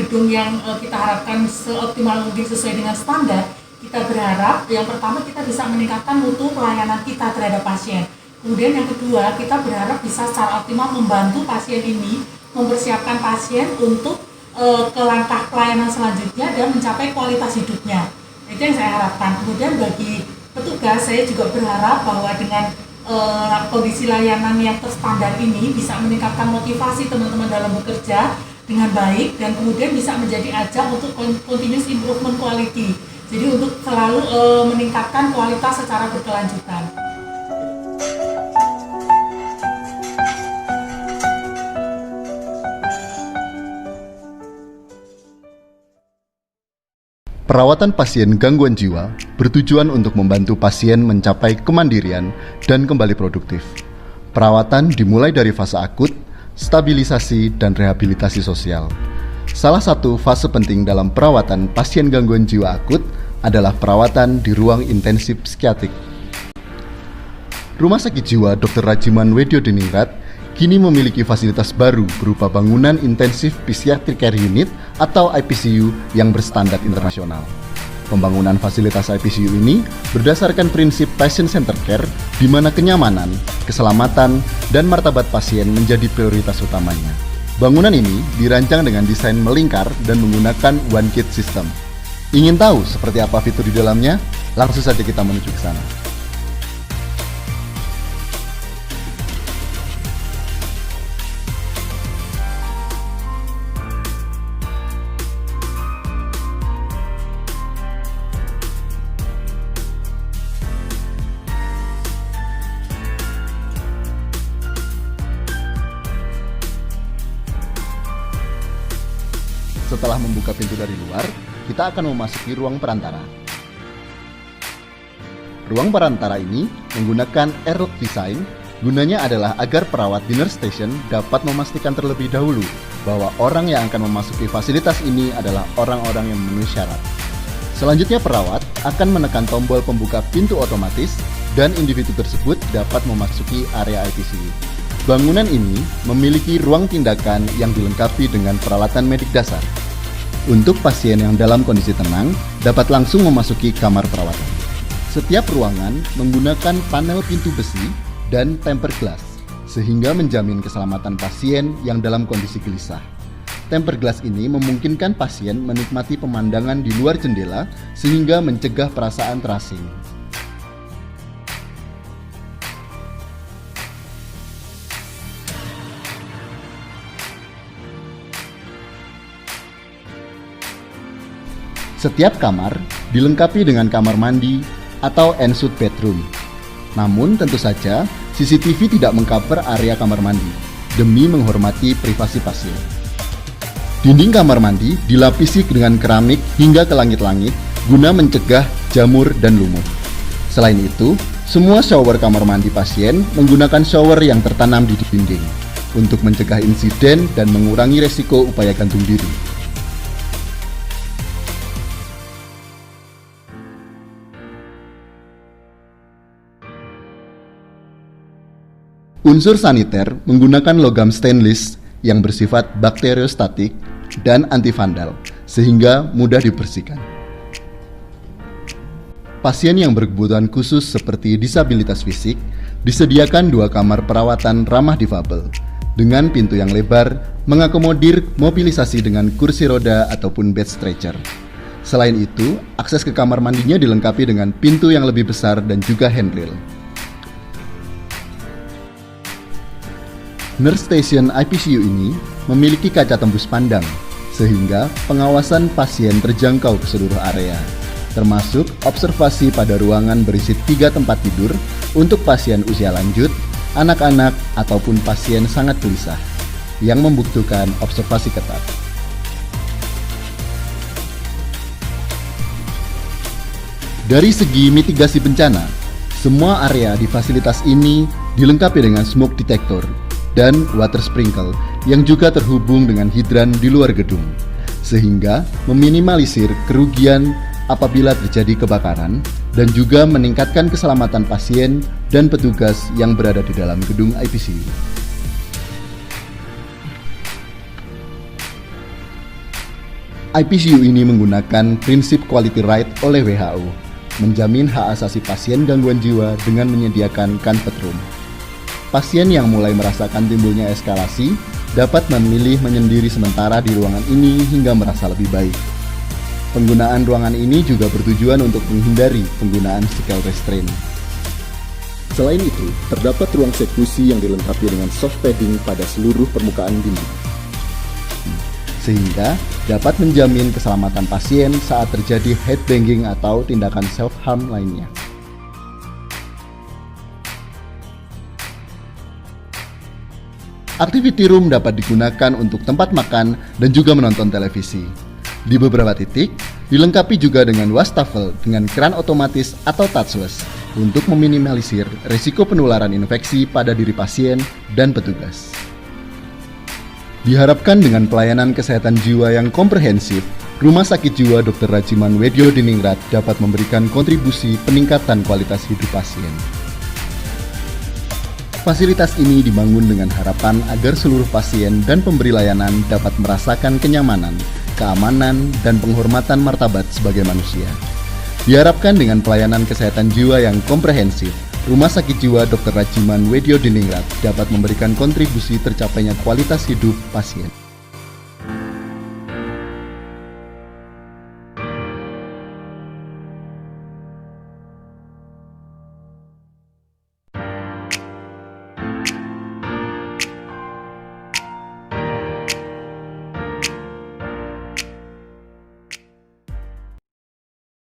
gedung yang kita harapkan seoptimal mungkin sesuai dengan standar, kita berharap yang pertama kita bisa meningkatkan mutu pelayanan kita terhadap pasien. Kemudian yang kedua, kita berharap bisa secara optimal membantu pasien ini mempersiapkan pasien untuk ke langkah pelayanan selanjutnya dan mencapai kualitas hidupnya. Itu yang saya harapkan. Kemudian bagi petugas, saya juga berharap bahwa dengan kondisi layanan yang terstandar ini bisa meningkatkan motivasi teman-teman dalam bekerja dengan baik dan kemudian bisa menjadi ajang untuk continuous improvement quality. Jadi untuk selalu meningkatkan kualitas secara berkelanjutan. Perawatan pasien gangguan jiwa bertujuan untuk membantu pasien mencapai kemandirian dan kembali produktif. Perawatan dimulai dari fase akut, stabilisasi, dan rehabilitasi sosial. Salah satu fase penting dalam perawatan pasien gangguan jiwa akut adalah perawatan di ruang intensif psikiatrik. Rumah Sakit Jiwa Dr. Rajiman Wedyo Diningrat kini memiliki fasilitas baru berupa bangunan intensif psikiatric care unit atau IPCU yang berstandar internasional. Pembangunan fasilitas IPCU ini berdasarkan prinsip patient-centered care di mana kenyamanan, keselamatan, dan martabat pasien menjadi prioritas utamanya. Bangunan ini dirancang dengan desain melingkar dan menggunakan one kit system. Ingin tahu seperti apa fitur di dalamnya? Langsung saja kita menuju ke sana. Setelah membuka pintu dari luar, kita akan memasuki ruang perantara. Ruang perantara ini menggunakan airlock design. Gunanya adalah agar perawat di nurse station dapat memastikan terlebih dahulu bahwa orang yang akan memasuki fasilitas ini adalah orang-orang yang memenuhi syarat. Selanjutnya perawat akan menekan tombol pembuka pintu otomatis dan individu tersebut dapat memasuki area IPCU. Bangunan ini memiliki ruang tindakan yang dilengkapi dengan peralatan medik dasar. Untuk pasien yang dalam kondisi tenang, dapat langsung memasuki kamar perawatan. Setiap ruangan menggunakan panel pintu besi dan tempered glass, sehingga menjamin keselamatan pasien yang dalam kondisi gelisah. Tempered glass ini memungkinkan pasien menikmati pemandangan di luar jendela, sehingga mencegah perasaan terasing. Setiap kamar dilengkapi dengan kamar mandi atau ensuite bedroom. Namun tentu saja CCTV tidak mengcover area kamar mandi demi menghormati privasi pasien. Dinding kamar mandi dilapisi dengan keramik hingga ke langit-langit guna mencegah jamur dan lumut. Selain itu, semua shower kamar mandi pasien menggunakan shower yang tertanam di dinding untuk mencegah insiden dan mengurangi resiko upaya gantung diri. Unsur saniter menggunakan logam stainless yang bersifat bakteriostatik dan antivandal, sehingga mudah dibersihkan. Pasien yang berkebutuhan khusus seperti disabilitas fisik disediakan 2 kamar perawatan ramah difabel dengan pintu yang lebar mengakomodir mobilisasi dengan kursi roda ataupun bed stretcher. Selain itu, akses ke kamar mandinya dilengkapi dengan pintu yang lebih besar dan juga handrail. Nurse Station IPCU ini memiliki kaca tembus pandang, sehingga pengawasan pasien terjangkau ke seluruh area, termasuk observasi pada ruangan berisi 3 tempat tidur untuk pasien usia lanjut, anak-anak, ataupun pasien sangat gelisah, yang membutuhkan observasi ketat. Dari segi mitigasi bencana, semua area di fasilitas ini dilengkapi dengan smoke detector dan water sprinkle yang juga terhubung dengan hidran di luar gedung, sehingga meminimalisir kerugian apabila terjadi kebakaran dan juga meningkatkan keselamatan pasien dan petugas yang berada di dalam gedung IPCU. IPCU ini menggunakan prinsip quality right oleh WHO, menjamin hak asasi pasien gangguan jiwa dengan menyediakan comfort room. Pasien yang mulai merasakan timbulnya eskalasi dapat memilih menyendiri sementara di ruangan ini hingga merasa lebih baik. Penggunaan ruangan ini juga bertujuan untuk menghindari penggunaan physical restraint. Selain itu, terdapat ruang sekusi yang dilengkapi dengan soft padding pada seluruh permukaan dinding, sehingga dapat menjamin keselamatan pasien saat terjadi headbanging atau tindakan self-harm lainnya. Activity room dapat digunakan untuk tempat makan dan juga menonton televisi. Di beberapa titik, dilengkapi juga dengan wastafel dengan keran otomatis atau touchless untuk meminimalisir risiko penularan infeksi pada diri pasien dan petugas. Diharapkan dengan pelayanan kesehatan jiwa yang komprehensif, Rumah Sakit Jiwa Dr. Rajiman Wedyo Diningrat dapat memberikan kontribusi peningkatan kualitas hidup pasien. Fasilitas ini dibangun dengan harapan agar seluruh pasien dan pemberi layanan dapat merasakan kenyamanan, keamanan, dan penghormatan martabat sebagai manusia. Diharapkan dengan pelayanan kesehatan jiwa yang komprehensif, Rumah Sakit Jiwa Dr. Rajiman Wedyo Diningrat dapat memberikan kontribusi tercapainya kualitas hidup pasien.